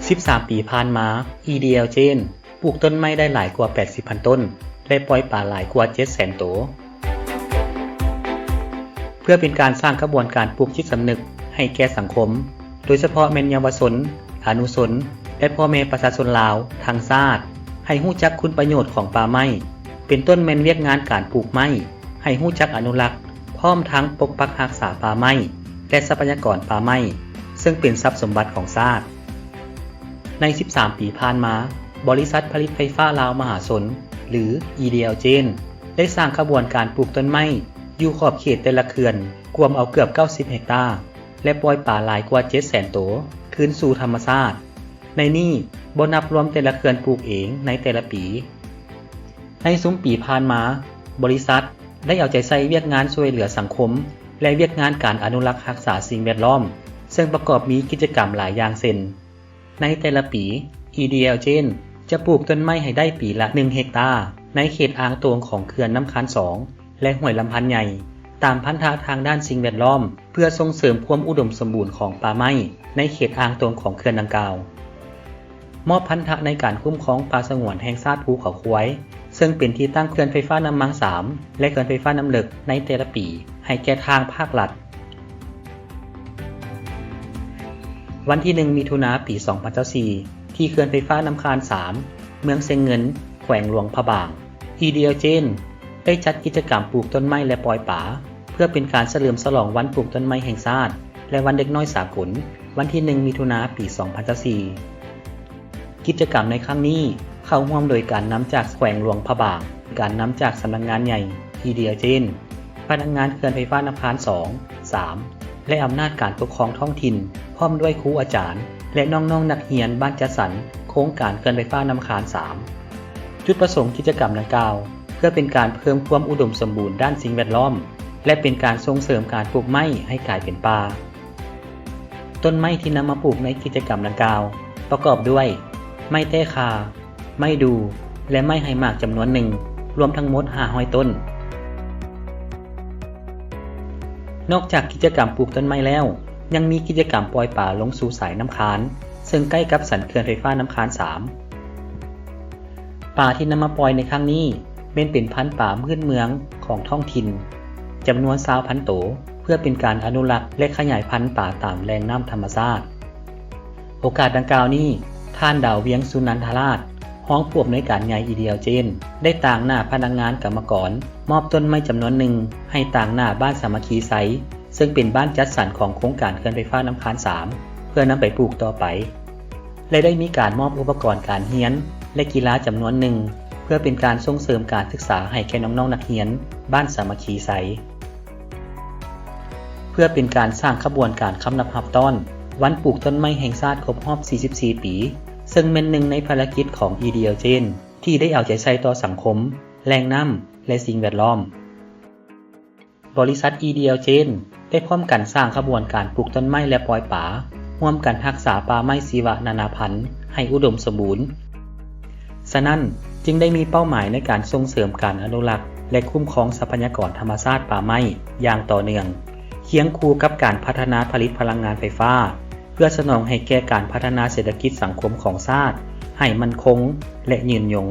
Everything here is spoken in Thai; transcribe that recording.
13 ปีผ่านมา EDL เจนปลูกต้นไม้ได้หลายกว่า 80,000 ต้นและปล่อยป่าหลายกว่า 700,000 ตัวเพื่อเป็นการสร้างกระบวนการปลูกจิตสำนึกให้แก่สังคมโดยเฉพาะแม่นเยาวชนอนุชนและพ่อแม่ประชาชนลาวทางชาติให้รู้จักคุณประโยชน์ของป่าไม้เป็นต้นแม่นเวียกงานการปลูกไม้ให้รู้จักอนุรักษ์พร้อมทั้งปกปักรักษาป่าไม้และทรัพยากรป่าไม้ซึ่งเป็นทรัพย์สมบัติของชาติใน 13 ปีผ่านมาบริษัทผลิตไฟฟ้าลาวมหาชนหรือ EDL เจนได้สร้างขบวนการปลูกต้นไม้อยู่ขอบเขตแต่ละเขื่อนรวมเอาเกือบ90เฮกตาร์และปล่อยป่าหลายกว่า 700,000 ตัวคืนสู่ธรรมชาติในนี้บ่นับรวมแต่ละเขื่อนปลูกเองในแต่ละปีในซุ้มปีผ่านมาบริษัทได้เอาใจใส่เวียกงานช่วยเหลือสังคมและเวียกงานการอนุรักษ์รักษาสิ่งแวดล้อมซึ่งประกอบมีกิจกรรมหลายอย่างเช่นในแต่ละปี EDL เจนจะปลูกต้นไม้ให้ได้ปีละ1เฮกตาร์ในเขตอ่างตวงของเขื่อนน้ำค้าน2และห้วยลำพันใหญ่ตามพันธะทางด้านสิ่งแวดล้อมเพื่อส่งเสริมความอุดมสมบูรณ์ของป่าไม้ในเขตอ่างตวงของเขื่อนดังกล่าวมอบพันธะในการคุ้มครองป่าสงวนแห่งชาติภูเขาควายซึ่งเป็นที่ตั้งเขื่อนไฟฟ้าน้ำมัง3และเขื่อนไฟฟ้าน้ำเลิกในแต่ละปีให้แก่ทางภาครัฐวันที่ 1 มิถุนายน ปี 2024ที่เขื่อนไฟฟ้าน้ำค้าน3เมืองเซงเงินแขวงหลวงพะบาง EDL เจนได้จัดกิจกรรมปลูกต้นไม้และปล่อยป่าเพื่อเป็นการเฉลิมฉลองวันปลูกต้นไม้แห่งชาติและวันเด็กน้อยสากลวันที่ 1 มิถุนายน ปี 2024กิจกรรมในครั้งนี้เข้าร่วมโดยการนำจากแขวงหลวงพะบางการนำจากสำนักงานใหญ่ EDL เจนพนักงานเขื่อนไฟฟ้าน้ำค้าน2 3และอำนาจการปกครองท้องถิ่นพร้อมด้วยครูอาจารย์และน้องๆนักเรียนบ้านจัดสรรโครงการเขื่อนไฟฟ้าน้ำค้าน3จุดประสงค์กิจกรรมดังกล่าวเพื่อเป็นการเพิ่มความอุดมสมบูรณ์ด้านสิ่งแวดล้อมและเป็นการส่งเสริมการปลูกไม้ให้กลายเป็นป่าต้นไม้ที่นำมาปลูกในกิจกรรมดังกล่าวประกอบด้วยไม้เต้คาไม้ดูและไม้ไหหมากจำนวนหนึ่งรวมทั้งหมด500 ต้นนอกจากกิจกรรมปลูกต้นไม้แล้วยังมีกิจกรรมปล่อยป่าลงสู่สายน้ำค้านซึ่งใกล้กับสันเขื่อนไฟฟ้าน้ำค้าน3ป่าที่นำมาปล่อยในครั้งนี้เป็นพันธุ์ป่าพื้นเมืองของท้องถิ่นจำนวน20,000 ตัวเพื่อเป็นการอนุรักษ์และขยายพันธุ์ป่าตามแหล่งน้ำธรรมชาติโอกาสดังกล่าวนี้ท่านดาวเวียงสุนันทราชห้องผู้อำนวยการใหญ่ EDL เจนได้ต่างหน้าพนักงานกรรมกรมอบต้นไม้จำนวนหนึ่งให้ต่างหน้าบ้านสามัคคีไซต์ซึ่งเป็นบ้านจัดสรรของโครงการเขื่อนไฟฟ้าน้ำค้าน3เพื่อนำไปปลูกต่อไปและได้มีการมอบอุปกรณ์การเรียนและกีฬาจำนวนหนึ่งเพื่อเป็นการส่งเสริมการศึกษาให้แก่น้องๆนักเรียนบ้านสามัคคีไซต์เพื่อเป็นการสร้างขบวนการคำนับรับต้อนวันปลูกต้นไม้แห่งชาติครบรอบ44 ปีซึ่งเป็นหนึ่งในภารกิจของ EDL เจนที่ได้เอาใจใส่ต่อสังคมแหล่งน้ำและสิ่งแวดล้อมบริษัท EDL เจนได้พร้อมกันสร้างขบวนการปลูกต้นไม้และปล่อยป่าร่วมกันรักษาป่าไม้ชีวนานาพันธุ์ให้อุดมสมบูรณ์ฉะนั้นจึงได้มีเป้าหมายในการส่งเสริมการอนุรักษ์และคุ้มครองทรัพยากรธรรมชาติป่าไม้อย่างต่อเนื่องเคียงคู่กับการพัฒนาผลิตพลังงานไฟฟ้าเพื่อสนองให้แก่การพัฒนาเศรษฐกิจสังคมของชาติให้มั่นคงและยืนยง